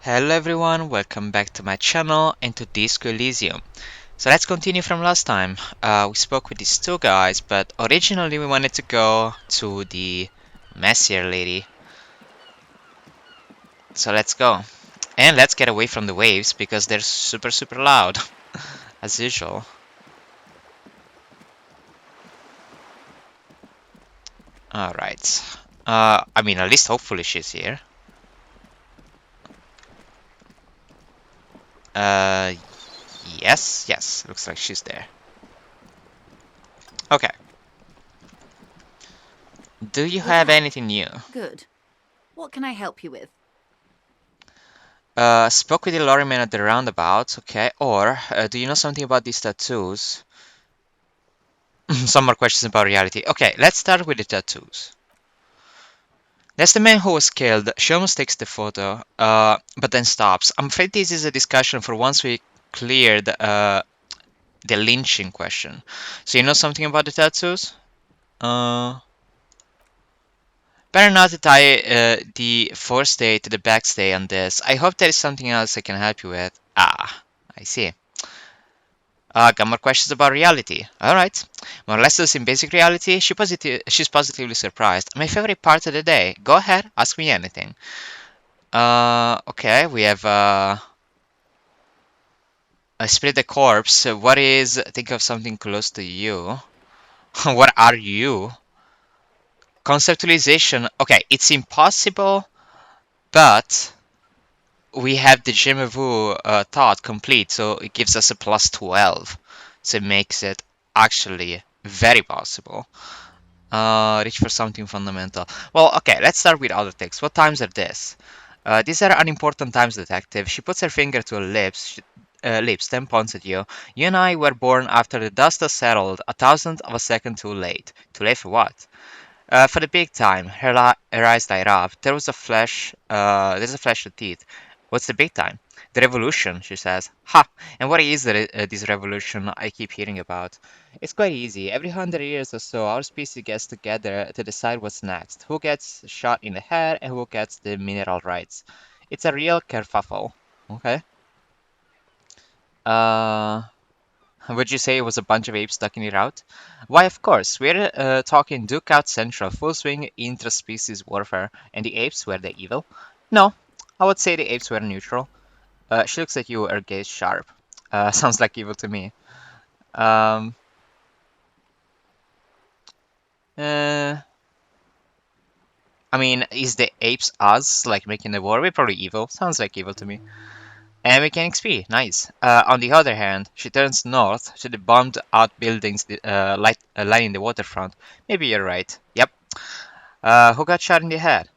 Hello everyone, welcome back to my channel and to Disco Elysium. So let's continue from last time. We spoke with these two guys, but originally we wanted to go to the messier lady. So let's go. And let's get away from the waves because they're super loud, as usual. Alright. I mean, at least hopefully she's here. Uh, yes, looks like she's there. Okay. Do you You're have back. anything new? Good. What can I help you with? Spoke with the lorryman at the roundabout, okay. Or, do you know something about these tattoos? Some more questions about reality. Okay, let's start with the tattoos. That's the man who was killed. She almost takes the photo, but then stops. I'm afraid this is a discussion for once we cleared the lynching question. So you know something about the tattoos? Uh, Better not to tie the forestay to the backstay on this. I hope there is something else I can help you with. Ah, I see. Got more questions about reality. Alright. More lessons in basic reality. She's positively surprised. My favorite part of the day. Go ahead, ask me anything. Okay, we have split the corpse. What is, think of something close to you. What are you? Conceptualization. Okay, it's impossible, but we have the Je me vu thought complete, so it gives us a plus 12. So it makes it actually very possible. Reach for something fundamental. Well, okay, let's start with other texts. What times are this? These are unimportant times, detective. She puts her finger to her lips, then points at you. You and I were born after the dust has settled, a thousandth of a second too late. Too late for what? For the big time. Her eyes light up. There's a flash of teeth. What's the big time? The revolution, she says. Ha! And what is this revolution I keep hearing about? It's quite easy. Every 100 years or so, our species gets together to decide what's next. Who gets shot in the head and who gets the mineral rights. It's a real kerfuffle. Okay. Uh, would you say it was a bunch of apes stuck in the route? Why, of course. We're talking Duke Out Central, full swing intra-species warfare, and the apes were the evil? No, I would say the apes were neutral. She looks at you, her gaze sharp. Sounds like evil to me. Um, uh, I mean, is the apes us, like making the war? We're probably evil. Sounds like evil to me. And we can XP, nice. On the other hand, she turns north to the bombed out buildings lining the waterfront. Maybe you're right. Yep. Who got shot in the head?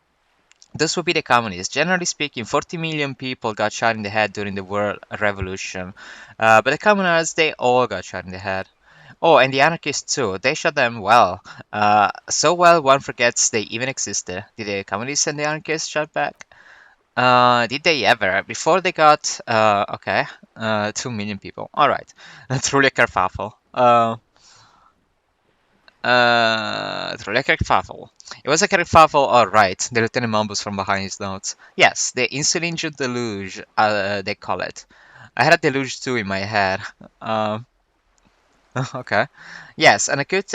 This would be the communists. Generally speaking, 40 million people got shot in the head during the World Revolution. But the communists, they all got shot in the head. Oh, and the anarchists too. They shot them well. So well one forgets they even existed. Did the communists and the anarchists shot back? Did they ever? Before they got, okay, 2 million people. Alright. Truly a kerfuffle. Truly a kerfuffle. It was a kerfuffle, alright. The lieutenant mumbles from behind his notes. Yes, the insulin deluge, they call it. I had a deluge too in my head. Um, okay. Yes, an acute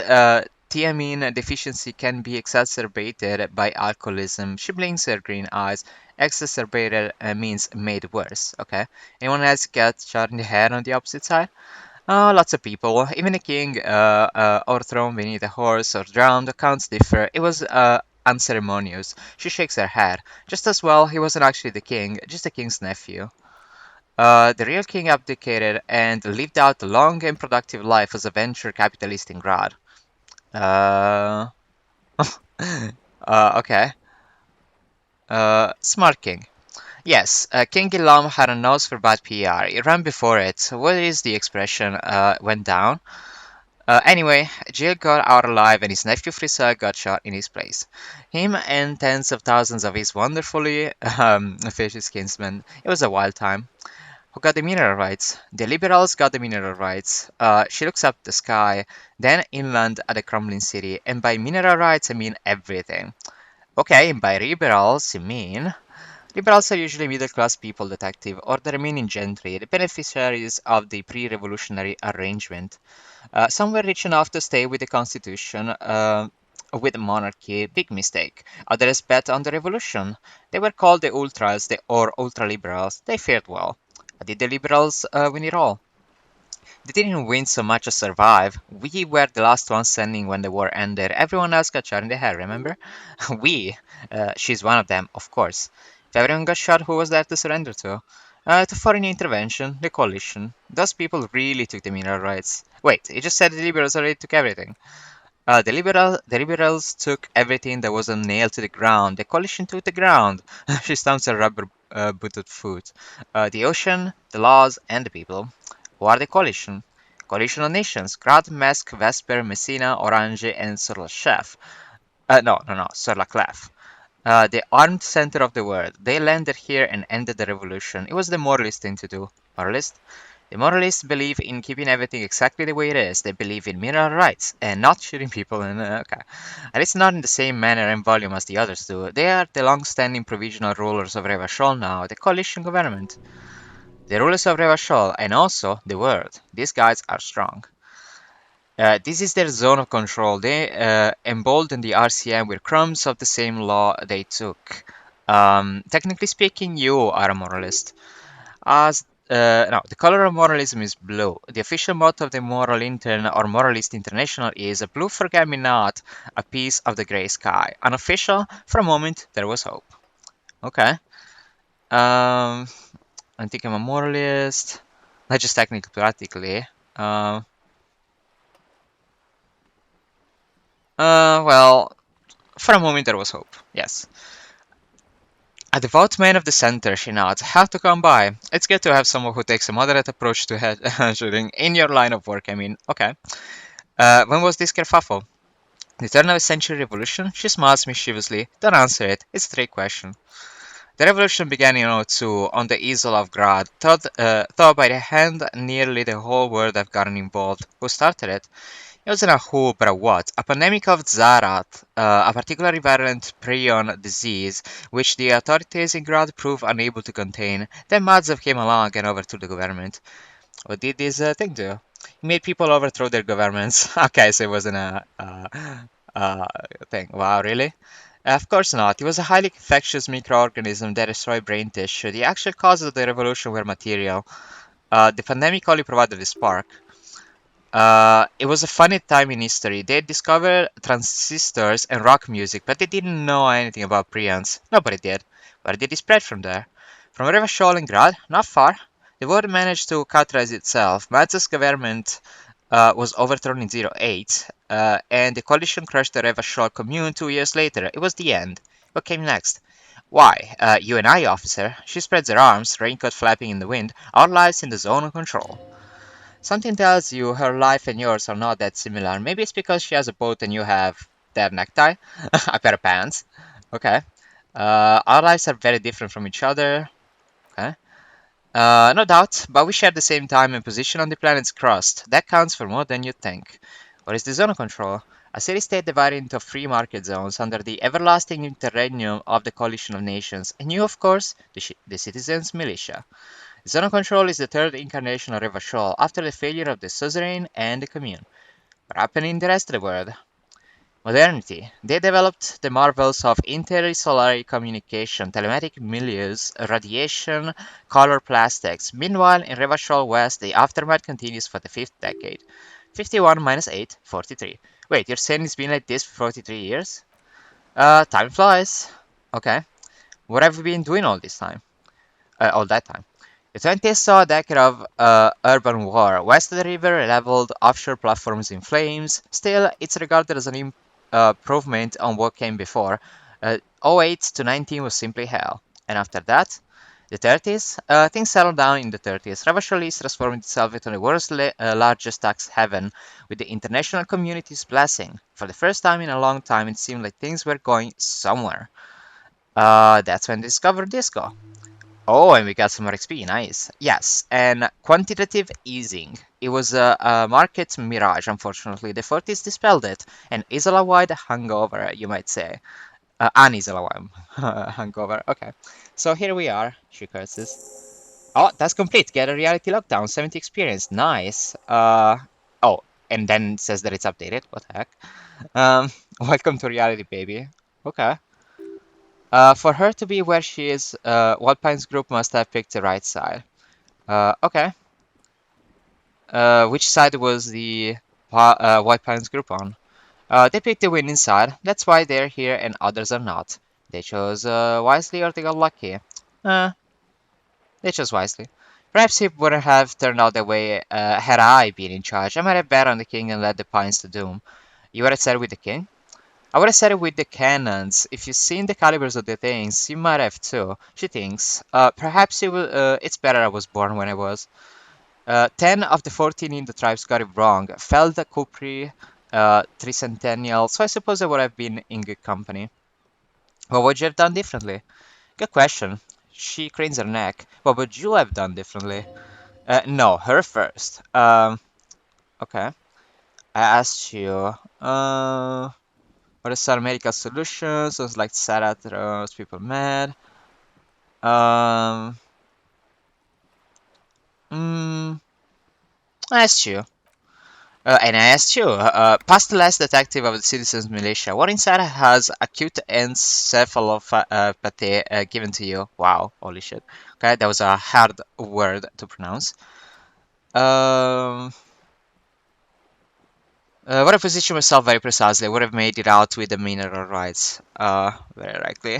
thiamine deficiency can be exacerbated by alcoholism. She blinks her green eyes. Exacerbated means made worse. Okay. Anyone else get shot in the head on the opposite side? Lots of people. Even the king, or thrown beneath a horse or drowned. Accounts differ. It was unceremonious. She shakes her head. Just as well, he wasn't actually the king, just the king's nephew. The real king abdicated and lived out a long and productive life as a venture capitalist in Grad. Uh, okay. Smart king. Yes, King Ilham had a nose for bad PR. It ran before it. What is the expression? Went down. Anyway, Jill got out alive and his nephew Frisa got shot in his place. Him and tens of thousands of his wonderfully vicious kinsmen. It was a wild time. Who got the mineral rights? The liberals got the mineral rights. She looks up the sky, then inland at the crumbling city, and by mineral rights I mean everything. Okay, and by liberals I mean Liberals are usually middle-class people, detective, or the remaining gentry, the beneficiaries of the pre-revolutionary arrangement. Some were rich enough to stay with the constitution, with monarchy, big mistake. Others bet on the revolution. They were called the ultras or ultra-liberals. They fared well. Did the liberals win it all? They didn't win so much as survive. We were the last ones standing when the war ended. Everyone else got shot in the head, remember? We. She's one of them, of course. If everyone got shot, who was there to surrender to? To foreign intervention, the coalition. Those people really took the mineral rights. Wait, you just said the liberals already took everything. The liberals took everything that wasn't nailed to the ground. The coalition took the ground. She stamps her rubber-booted foot. The ocean, the laws, and the people. Who are the coalition? Coalition of nations. Grad, Mesk, Vesper, Messina, Orange, and Sorlachef. No, Sorlaclef. The armed center of the world. They landed here and ended the revolution. It was the moralist thing to do. Moralist? The moralists believe in keeping everything exactly the way it is. They believe in mineral rights and not shooting people. And okay, at least not in the same manner and volume as the others do. They are the long-standing provisional rulers of Revachol now, the coalition government. The rulers of Revachol and also the world. These guys are strong. This is their zone of control. They embolden the RCM with crumbs of the same law they took. Technically speaking, you are a moralist. As no, the color of moralism is blue. The official motto of the Moral Intern or Moralist International is a blue forget-me-not, a piece of the gray sky. Unofficial, for a moment, there was hope. Okay. Um, I think I'm a moralist. Not just technically, practically. Um, well, for a moment there was hope. Yes. A devout man of the center, she nods. How to come by? It's good to have someone who takes a moderate approach to head shooting in your line of work. I mean, okay. When was this kerfuffle? The turn of the century revolution? She smiles mischievously. Don't answer it. It's a trick question. The revolution began in '02 on the easel of Grad, though by the hand nearly the whole world have gotten involved. Who started it? It wasn't a who, but a what. A pandemic of Zarat, a particularly virulent prion disease, which the authorities in Grad proved unable to contain. Then Madzev came along and overthrew the government. What did this thing do? It made people overthrow their governments. Okay, so it wasn't a thing. Wow, really? Of course not. It was a highly infectious microorganism that destroyed brain tissue. The actual causes of the revolution were material. The pandemic only provided the spark. It was a funny time in history. They discovered transistors and rock music, but they didn't know anything about prions. Nobody did. Where did it spread from there? From River Stalingrad? Not far. The war managed to cauterize itself. Maz's government was overthrown in '08, and the coalition crushed the Revachol commune 2 years later. It was the end. What came next? Why, you and I, officer. She spreads her arms, raincoat flapping in the wind, our lives in the zone of control. Something tells you her life and yours are not that similar. Maybe it's because she has a boat and you have that necktie, a pair of pants. Okay. Our lives are very different from each other. Okay. No doubt, but we share the same time and position on the planet's crust. That counts for more than you think. What is the zone of control? A city-state divided into free market zones under the everlasting interregnum of the coalition of nations, and you, of course, the citizens' militia. Zone of control is the third incarnation of Revachol after the failure of the suzerain and the commune. What happened in the rest of the world? Modernity. They developed the marvels of interstellar communication, telematic milieus, radiation, color plastics. Meanwhile, in Revachol West, the aftermath continues for the fifth decade. 51 minus 8, 43. Wait, you're saying it's been like this for 43 years? Time flies. Okay. What have we been doing all this time? All that time? The 20th saw a decade of urban war. West of the river leveled offshore platforms in flames. Still, it's regarded as an improvement on what came before. '08 to 19 was simply hell. And after that, the 30s, things settled down in the 30s. Ravacholi transformed itself into the world's largest tax haven, with the international community's blessing. For the first time in a long time, it seemed like things were going somewhere. That's when they discovered disco. Oh, and we got some more XP. Nice. Yes, and quantitative easing. It was a market mirage, unfortunately. The 40s dispelled it. An Isola-wide hangover, you might say. Annie's alarm. Hangover. Okay. So here we are. She curses. Oh, that's complete. Get a reality lockdown. 70 experience. Nice. Oh, and then it says that it's updated. What the heck? Welcome to reality, baby. Okay. For her to be where she is, Wild Pine's group must have picked the right side. Okay. Which side was the White Pine's group on? They picked the winning side. That's why they're here and others are not. They chose wisely or they got lucky. Uh, they chose wisely. Perhaps it wouldn't have turned out that way had I been in charge. I might have bet on the king and led the pines to doom. You would have said it with the king? I would have said it with the cannons. If you've seen the calibers of the things, you might have too. She thinks. Perhaps it's better I was born when I was. 10 of the 14 in the tribes got it wrong. Felda, Kupri, Tricentennial, so I suppose I would have been in good company. What would you have done differently? Good question. She cranes her neck. What would you have done differently? No, her first. Okay. I asked you, what are some medical solutions? Sounds like Sarah throws people mad. Um, mm, I asked you. And I asked you, past the last detective of the citizens militia, what insight has acute encephalopathy given to you? Wow, holy shit. Okay, that was a hard word to pronounce. Um, would have positioned myself very precisely. Would have made it out with the mineral rights. Very likely.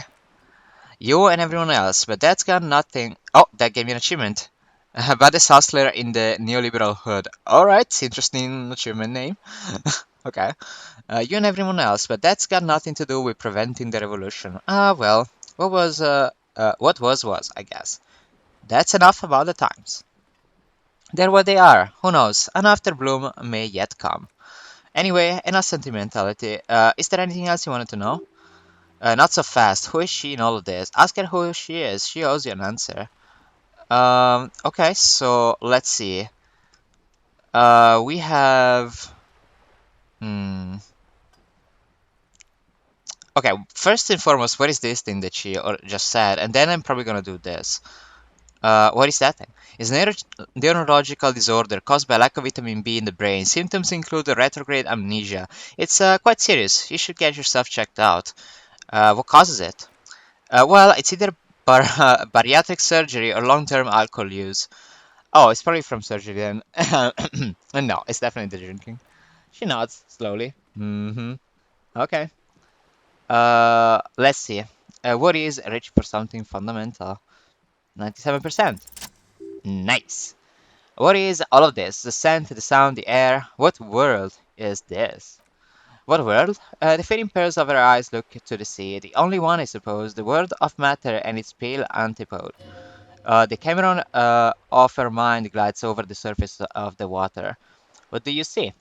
You and everyone else, but that's got nothing. Oh, that gave me an achievement. Baddest hustler in the neoliberal hood. Alright, interesting achievement name. Okay. You and everyone else, but that's got nothing to do with preventing the revolution. Ah, well, what was, I guess. That's enough about the times. They're what they are. Who knows? An afterbloom may yet come. Anyway, enough sentimentality. Is there anything else you wanted to know? Not so fast. Who is she in all of this? Ask her who she is. She owes you an answer. Okay, so let's see. We have. Hmm. Okay, first and foremost, what is this thing that she just said? And then I'm probably gonna do this. What is that thing? It's a neurological disorder caused by lack of vitamin B in the brain. Symptoms include retrograde amnesia. It's quite serious. You should get yourself checked out. What causes it? Well, it's either bariatric surgery or long-term alcohol use. Oh, it's probably from surgery then. No, it's definitely the drinking. She nods slowly. Mm-hmm. Okay. Let's see. What is rich for something fundamental? 97%. Nice. What is all of this? The scent, the sound, the air. What world is this? What world? The fading pairs of her eyes look to the sea. The only one, I suppose. The world of matter and its pale antipode. The Cameron of her mind glides over the surface of the water. What do you see?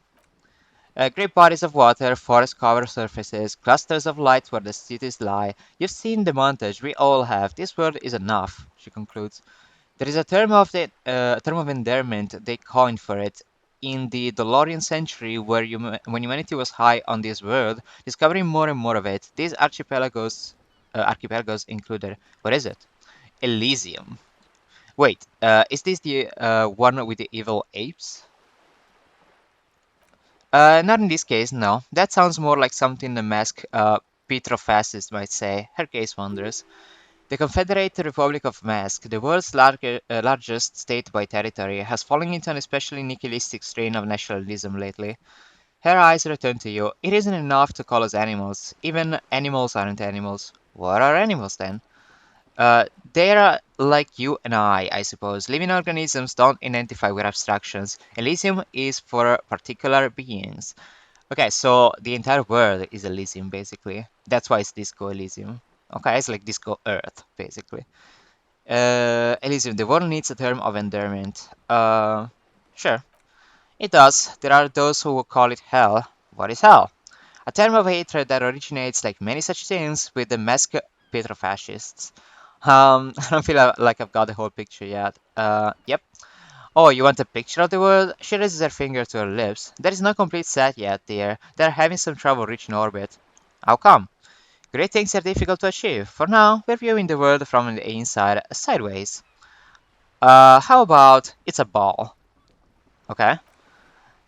Great bodies of water, forest-covered surfaces, clusters of light where the cities lie. You've seen the montage, we all have. This world is enough, she concludes. There is a term of endearment they coined for it in the DeLorean century where when humanity was high on this world, discovering more and more of it. These archipelagos included. What is it? Elysium. Wait, is this the one with the evil apes? Not in this case, no. That sounds more like something the masked petrofascist might say. Her case wanders. The Confederate Republic of Mask, the world's largest state by territory, has fallen into an especially nihilistic strain of nationalism lately. Her eyes return to you. It isn't enough to call us animals. Even animals aren't animals. What are animals then? They're like you and I suppose. Living organisms don't identify with abstractions. Elysium is for particular beings. Okay, so the entire world is Elysium, basically. That's why it's Disco Elysium. Okay, it's like Disco Earth, basically. Elysium, the world needs a term of endearment. Sure, it does. There are those who will call it hell. What is hell? A term of hatred that originates, like many such things, with the masked petrofascists. I don't feel like I've got the whole picture yet. Yep. Oh, you want a picture of the world? She raises her finger to her lips. There is no complete set yet, dear. They're having some trouble reaching orbit. How come? Great things are difficult to achieve. For now, we're viewing the world from the inside, sideways. How about it's a ball? Okay.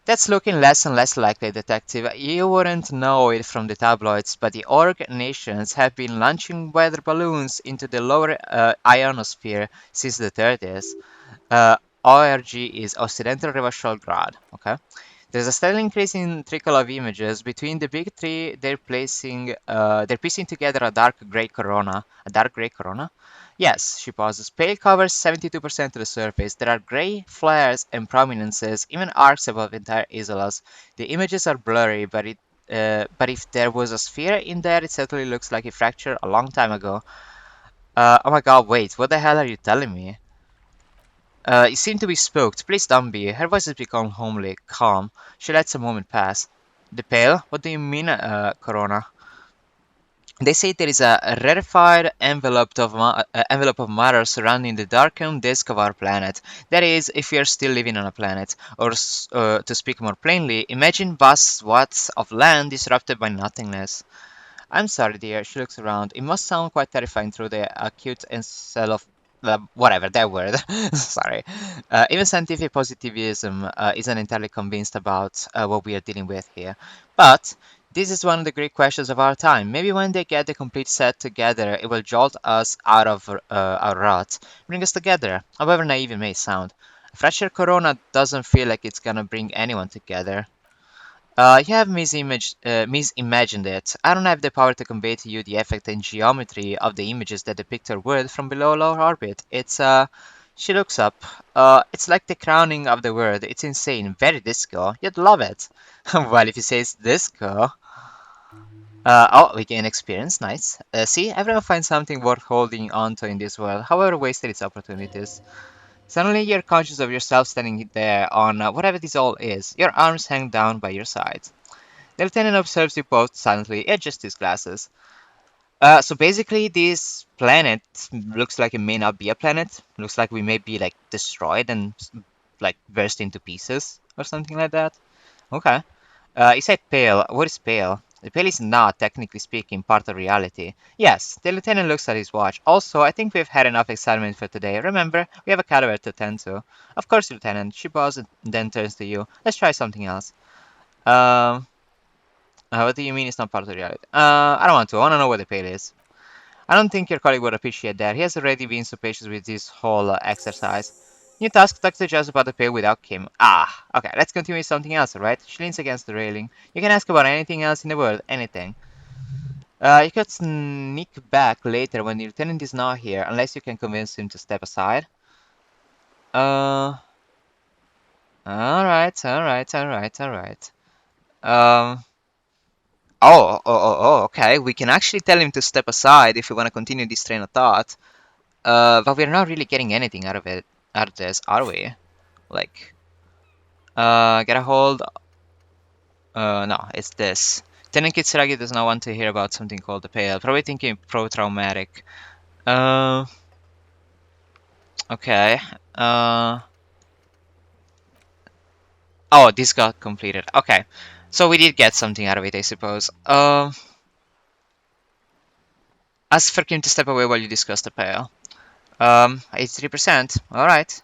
That's looking less and less likely, Detective. You wouldn't know it from the tabloids, but the org nations have been launching weather balloons into the lower ionosphere since the 30s. ORG is Occidental Grad. Okay. There's a steady increase in trickle of images. Between the big three, they're piecing together a dark gray corona. A dark gray corona? Yes, she pauses. Pale covers 72% of the surface. There are gray flares and prominences, even arcs above entire isolas. The images are blurry, but if there was a sphere in there, it certainly looks like it fractured a long time ago. Oh my god, wait, what the hell are you telling me? You seem to be spooked. Please don't be. Her voice has become homely, calm. She lets a moment pass. The pale? What do you mean, Corona? They say there is a rarefied envelope of matter surrounding the darkened disk of our planet. That is, if we are still living on a planet. Or, to speak more plainly, imagine vast swaths of land disrupted by nothingness. I'm sorry, dear. She looks around. It must sound quite terrifying through the acute and cell of whatever that word. Sorry. Even scientific positivism isn't entirely convinced about what we are dealing with here. But this is one of the great questions of our time. Maybe when they get the complete set together, it will jolt us out of our rut, bring us together, however naive it may sound. A fractured corona doesn't feel like it's gonna bring anyone together. You have misimagined it. I don't have the power to convey to you the effect and geometry of the images that depict her world from below low orbit. She looks up. It's like the crowning of the world. It's insane, very disco. You'd love it. Well, if you say it's disco. Oh, we gain experience, nice. See, everyone finds something worth holding on to in this world, however wasted its opportunities. Suddenly, you're conscious of yourself standing there on whatever this all is. Your arms hang down by your sides. The lieutenant observes you both silently, adjusts his glasses. So basically, this planet looks like it may not be a planet. Looks like we may be like destroyed and like burst into pieces or something like that. Okay. You said pale. What is pale? The pale is not, technically speaking, part of reality. Yes, the lieutenant looks at his watch. Also, I think we've had enough excitement for today. Remember, we have a cadaver to tend to. Of course, Lieutenant. She pauses and then turns to you. Let's try something else. Um, what do you mean it's not part of reality? I don't want to. I want to know what the pale is. I don't think your colleague would appreciate that. He has already been so patient with this whole exercise. New task, talk to just about the pale without Kim. Ah, okay, let's continue with something else, alright? She leans against the railing. You can ask about anything else in the world, anything. You could sneak back later when the lieutenant is not here, unless you can convince him to step aside. Uh, alright. Um, okay. We can actually tell him to step aside if we want to continue this train of thought. But we're not really getting anything out of this, are we? Like, get a hold. No, it's this. Tenant Kitsuragi does not want to hear about something called the Pale. Probably thinking pro-traumatic. Uh, okay. Uh, oh, this got completed. Okay. So we did get something out of it, I suppose. Ask for Kim to step away while you discuss the Pale. 83%. Alright.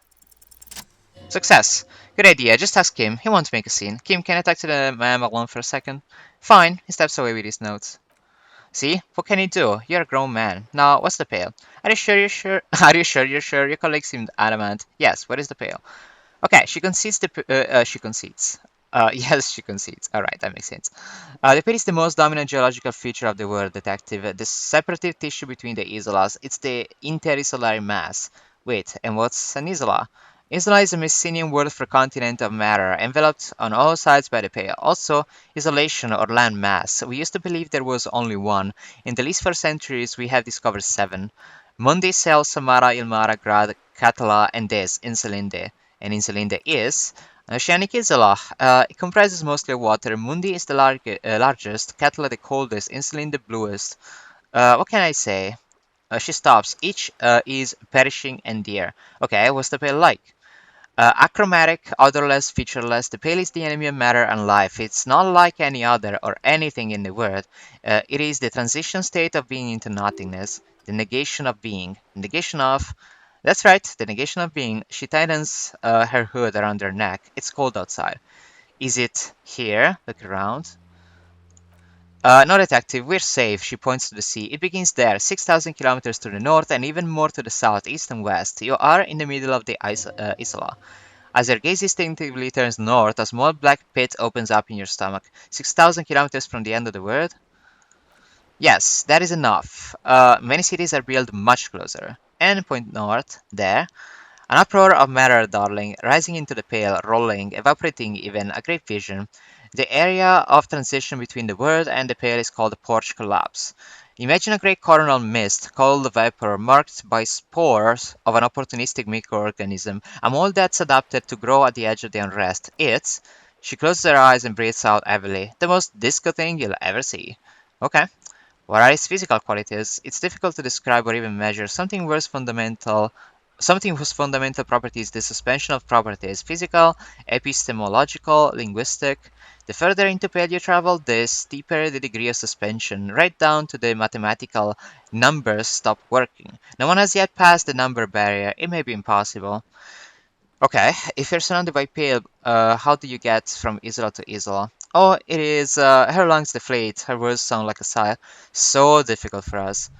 Success. Good idea. Just ask Kim. He won't make a scene. Kim, can I talk to the ma'am alone for a second? Fine. He steps away with his notes. See? What can you do? You're a grown man. Now, what's the pail? Are you sure you're sure? Are you sure you're sure? Your colleague seemed adamant. Yes, what is the pail? Okay, she concedes. Yes, she concedes. Alright, that makes sense. The pail is the most dominant geological feature of the world, detective. The separative tissue between the isolas. It's the interisolary mass. Wait, and what's an isola? Isola is a Messinian word for continent of matter, enveloped on all sides by the pale. Also, isolation or land mass. We used to believe there was only one. In the least 4 centuries, we have discovered 7. Mundi, Sel, Samara, Ilmara, Grad, Catala, and Des, Insulinde. And Insulinde is an oceanic isola. It comprises mostly of water. Mundi is the largest, Catala the coldest, Insulinde the bluest. What can I say? She stops. Each is perishing and dear. Okay, what's the pale like? Achromatic, odorless, featureless, the pale is the enemy of matter and life. It's not like any other or anything in the world. It is the transition state of being into nothingness, the negation of being. Negation of. That's right, the negation of being. She tightens her hood around her neck. It's cold outside. Is it here? Look around. No, detective, we're safe. She points to the sea. It begins there, 6,000 kilometers to the north and even more to the south, east, and west. You are in the middle of the Isola. As your gaze instinctively turns north, a small black pit opens up in your stomach. 6,000 kilometers from the end of the world? Yes, that is enough. Many cities are built much closer. And point north, there, an uproar of matter, darling, rising into the pale, rolling, evaporating even, a great vision. The area of transition between the world and the pale is called the porch collapse. Imagine a great coronal mist, cold vapor marked by spores of an opportunistic microorganism, a mold that's adapted to grow at the edge of the unrest. It's. She closes her eyes and breathes out heavily. The most disco thing you'll ever see. Okay. What are its physical qualities? It's difficult to describe or even measure. Something whose fundamental property is the suspension of properties, physical, epistemological, linguistic. The further into pale you travel, the steeper the degree of suspension, right down to the mathematical numbers stop working. No one has yet passed the number barrier. It may be impossible. Okay, if you're surrounded by pale, how do you get from Isola to Isola? Oh, it is, her lungs deflate, her words sound like a sigh. So difficult for us.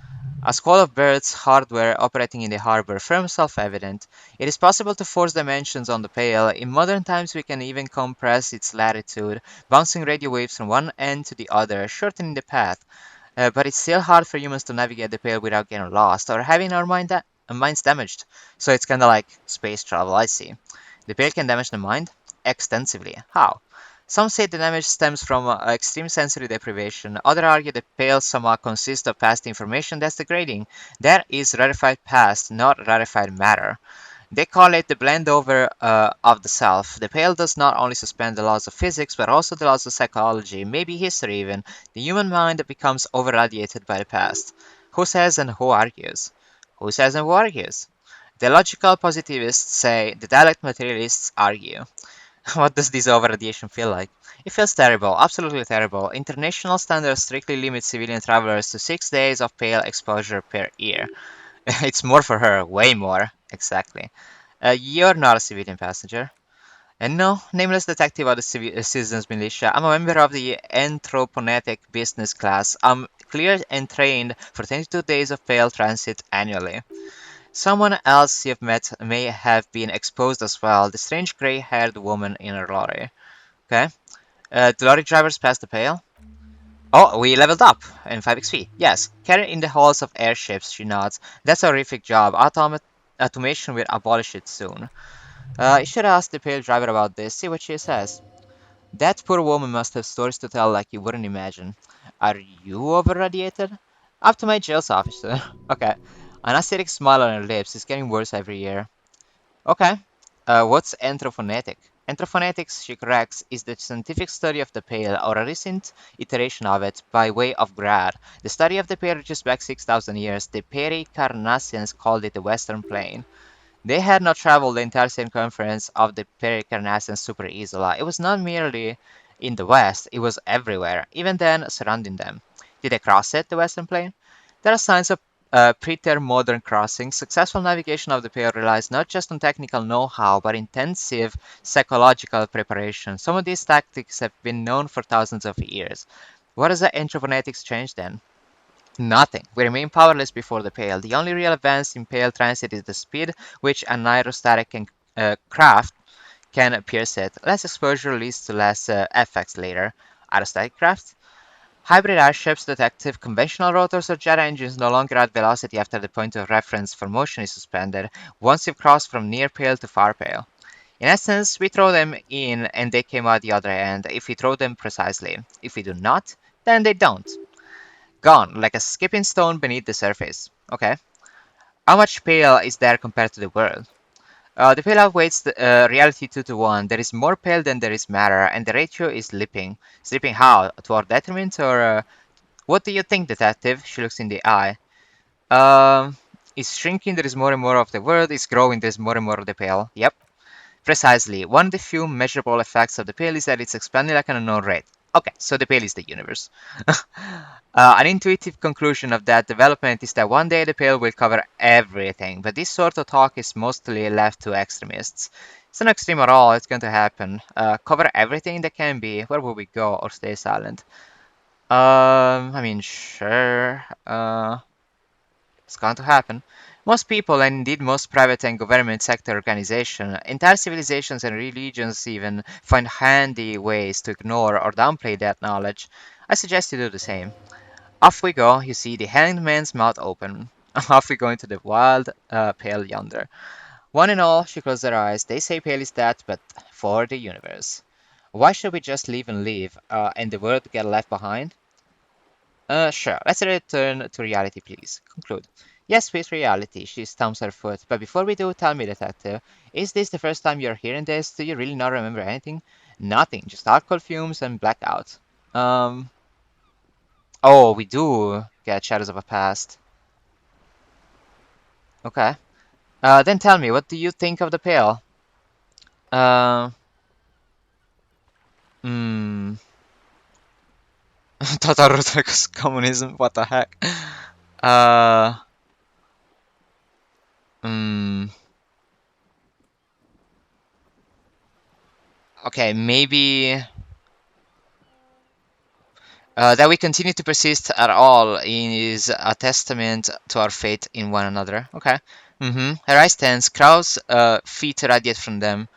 A squall of birds, hardware operating in the harbor, firm self-evident. It is possible to force dimensions on the pale. In modern times we can even compress its latitude, bouncing radio waves from one end to the other, shortening the path. But it's still hard for humans to navigate the pale without getting lost or having our minds damaged. So it's kind of like space travel, I see. The pale can damage the mind extensively. How? Some say the damage stems from extreme sensory deprivation. Others argue the pale somehow consists of past information that's degrading. That is rarefied past, not rarefied matter. They call it the blend over of the self. The pale does not only suspend the laws of physics, but also the laws of psychology, maybe history even. The human mind becomes overradiated by the past. Who says and who argues? Who says and who argues? The logical positivists say, the dialect materialists argue. What does this overradiation feel like? It feels terrible, absolutely terrible. International standards strictly limit civilian travelers to 6 days of pale exposure per year. It's more for her, way more. Exactly. You're not a civilian passenger. And no, nameless detective of the citizens militia. I'm a member of the anthroponetic business class. I'm cleared and trained for 22 days of pale transit annually. Someone else you've met may have been exposed as well. The strange gray-haired woman in her lorry. Okay. The lorry drivers passed the pale. Oh, we leveled up in 5xp. Yes, carried in the halls of airships, she nods. That's a horrific job. Automation will abolish it soon. You should ask the pale driver about this, see what she says. That poor woman must have stories to tell like you wouldn't imagine. Are you overradiated? Up to my jails officer. Okay. An acidic smile on her lips is getting worse every year. Okay. What's anthrophonetic? Anthrophonetics, she corrects, is the scientific study of the pale, or a recent iteration of it, by way of grad. The study of the pale reaches back 6,000 years. The Pericarnassians called it the Western Plain. They had not traveled the entire circumference of the Pericarnassian superisola. It was not merely in the west, it was everywhere, even then surrounding them. Did they cross it, the Western Plain? There are signs of pre-term modern crossings. Successful navigation of the Pale relies not just on technical know-how, but intensive psychological preparation. Some of these tactics have been known for thousands of years. What does the anthroponetics change then? Nothing. We remain powerless before the Pale. The only real advance in Pale transit is the speed which an aerostatic craft can pierce it. Less exposure leads to less effects later. Aerostatic craft? Hybrid airships, detective, conventional rotors or jet engines no longer add velocity after the point of reference for motion is suspended, once you've crossed from near pale to far pale. In essence, we throw them in and they came out the other end if we throw them precisely. If we do not, then they don't. Gone, like a skipping stone beneath the surface. Okay. How much pale is there compared to the world? The pale outweighs the, reality 2 to 1. There is more pale than there is matter, and the ratio is slipping. Slipping how? To our detriment, or what do you think, detective? She looks in the eye. It's shrinking, there is more and more of the world. It's growing, there's more and more of the pale. Yep. Precisely. One of the few measurable effects of the pale is that it's expanding like an unknown rate. Okay, so the pale is the universe. An intuitive conclusion of that development is that one day the pale will cover everything, but this sort of talk is mostly left to extremists. It's not extreme at all, it's going to happen. Cover everything that can be, where will we go, or stay silent? I mean, sure. It's going to happen. Most people, and indeed most private and government sector organizations, entire civilizations and religions even, find handy ways to ignore or downplay that knowledge. I suggest you do the same. Off we go, you see the hanged man's mouth open. Off we go into the wild pale yonder. One and all, she closed their eyes. They say pale is that, but for the universe. Why should we just leave and leave, and the world get left behind? Sure. Let's return to reality, please. Conclude. Yes, with reality. She stamps her foot. But before we do, tell me, detective, is this the first time you're hearing this? Do you really not remember anything? Nothing. Just alcohol fumes and blackout. Um. Oh, we do get shadows of a past. Okay. Then tell me, what do you think of the pill? Uh. Hmm. Total Ruthless communism. What the heck? Uh. Hmm. Okay, maybe. That we continue to persist at all is a testament to our faith in one another. Okay. Her eyes tense, crow's feet radiate from them.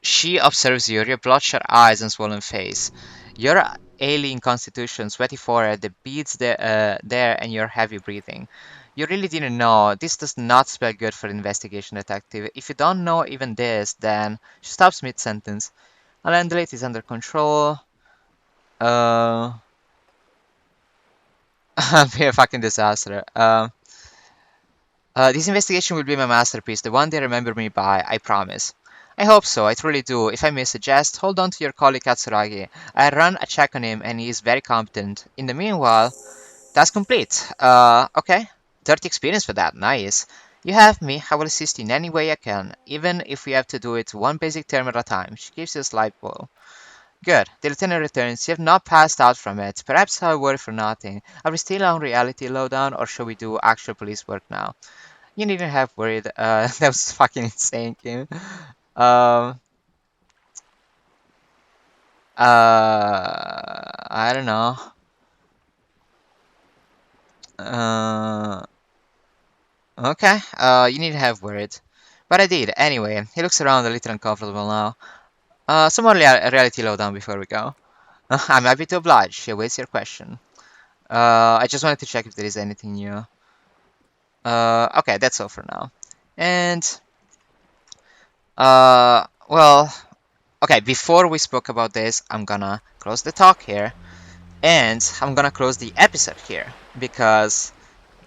She observes you, your bloodshot eyes and swollen face. Your alien constitution, sweaty forehead, the beads there, and your heavy breathing. You really didn't know. This does not spell good for investigation detective. If you don't know even this, then she stops mid-sentence. Alandolate is under control. Uh, be a fucking disaster. This investigation will be my masterpiece, the one they remember me by, I promise. I hope so, I truly do. If I may suggest, hold on to your colleague Katsuragi. I ran a check on him and he is very competent. In the meanwhile, that's complete. Okay. 30 experience for that, nice. You have me, I will assist in any way I can, even if we have to do it one basic term at a time. She gives you a slight bow. Good. The lieutenant returns. You have not passed out from it. Perhaps I worry for nothing. Are we still on reality lowdown, or should we do actual police work now? You needn't have worried. That was fucking insane, Kim. Um, I don't know. Uh, okay. You needn't have worried. But I did. Anyway, he looks around a little uncomfortable now. Some more reality lowdown before we go. I'm happy to oblige. She awaits your question. I just wanted to check if there is anything new. Okay, that's all for now. And, well, okay, before we spoke about this, I'm gonna close the talk here, and I'm gonna close the episode here, because,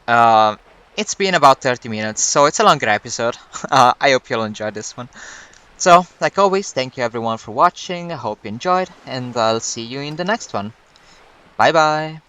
uh, it's been about 30 minutes, so it's a longer episode. I hope you'll enjoy this one. So, like always, thank you everyone for watching, I hope you enjoyed, and I'll see you in the next one. Bye bye!